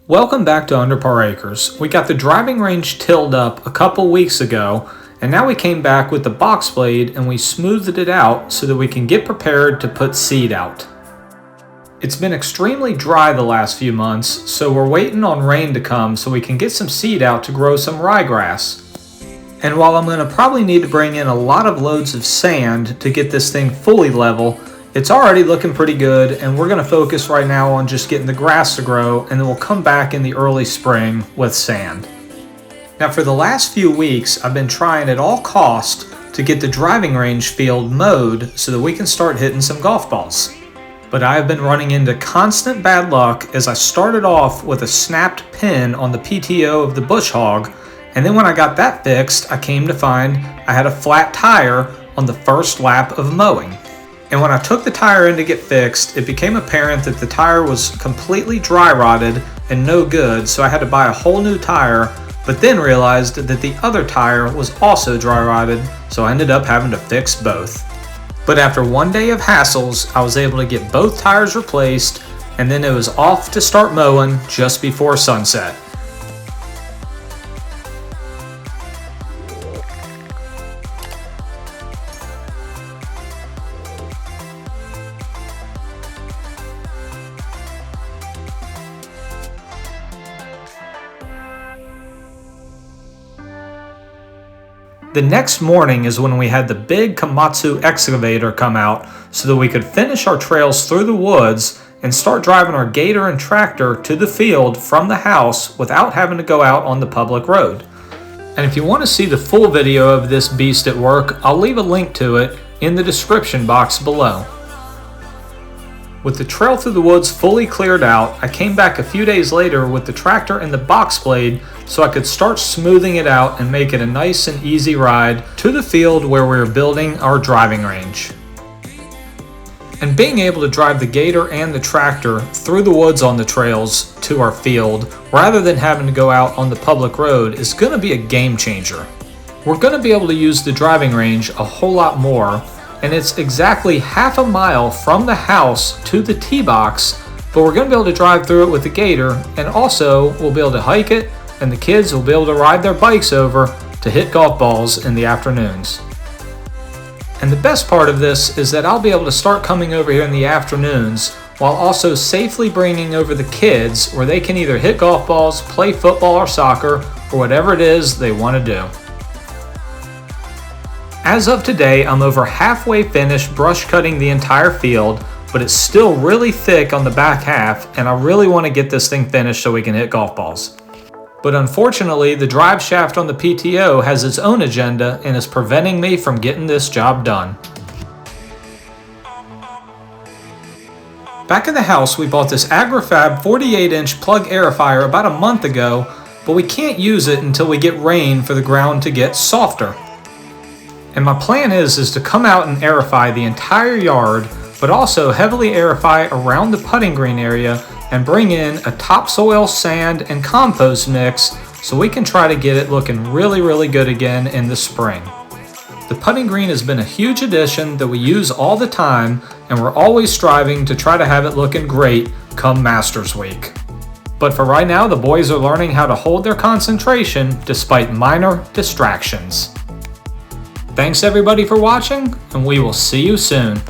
Welcome back to Under Par Acres. We got the driving range tilled up a couple weeks ago, and now we came back with the box blade and we smoothed it out so that we can get prepared to put seed out. It's been extremely dry the last few months, so we're waiting on rain to come so we can get some seed out to grow some ryegrass. And while I'm going to probably need to bring in a lot of loads of sand to get this thing fully level, it's already looking pretty good, and we're going to focus right now on just getting the grass to grow, and then we'll come back in the early spring with sand. Now for the last few weeks, I've been trying at all costs to get the driving range field mowed so that we can start hitting some golf balls. But I have been running into constant bad luck as I started off with a snapped pin on the PTO of the bush hog, and then when I got that fixed, I came to find I had a flat tire on the first lap of mowing. And when I took the tire in to get fixed, it became apparent that the tire was completely dry rotted and no good, so I had to buy a whole new tire, but then realized that the other tire was also dry rotted, so I ended up having to fix both. But after one day of hassles, I was able to get both tires replaced, and then it was off to start mowing just before sunset. The next morning is when we had the big Komatsu excavator come out so that we could finish our trails through the woods and start driving our gator and tractor to the field from the house without having to go out on the public road. And if you want to see the full video of this beast at work, I'll leave a link to it in the description box below. With the trail through the woods fully cleared out, I came back a few days later with the tractor and the box blade so I could start smoothing it out and make it a nice and easy ride to the field where we were building our driving range. And being able to drive the gator and the tractor through the woods on the trails to our field rather than having to go out on the public road is going to be a game changer. We're going to be able to use the driving range a whole lot more, and it's exactly half a mile from the house to the tee box, but we're going to be able to drive through it with the gator, and also we'll be able to hike it, and the kids will be able to ride their bikes over to hit golf balls in the afternoons. And the best part of this is that I'll be able to start coming over here in the afternoons while also safely bringing over the kids where they can either hit golf balls, play football or soccer, or whatever it is they want to do. As of today, I'm over halfway finished brush cutting the entire field, but it's still really thick on the back half, and I really want to get this thing finished so we can hit golf balls. But unfortunately, the drive shaft on the PTO has its own agenda and is preventing me from getting this job done. Back at the house, we bought this AgriFab 48-inch plug aerifier about a month ago, but we can't use it until we get rain for the ground to get softer. And my plan is to come out and aerify the entire yard, but also heavily aerify around the putting green area and bring in a topsoil, sand, and compost mix so we can try to get it looking really good again in the spring. The putting green has been a huge addition that we use all the time, and we're always striving to try to have it looking great come Masters Week. But for right now, the boys are learning how to hold their concentration despite minor distractions. Thanks everybody for watching, and we will see you soon.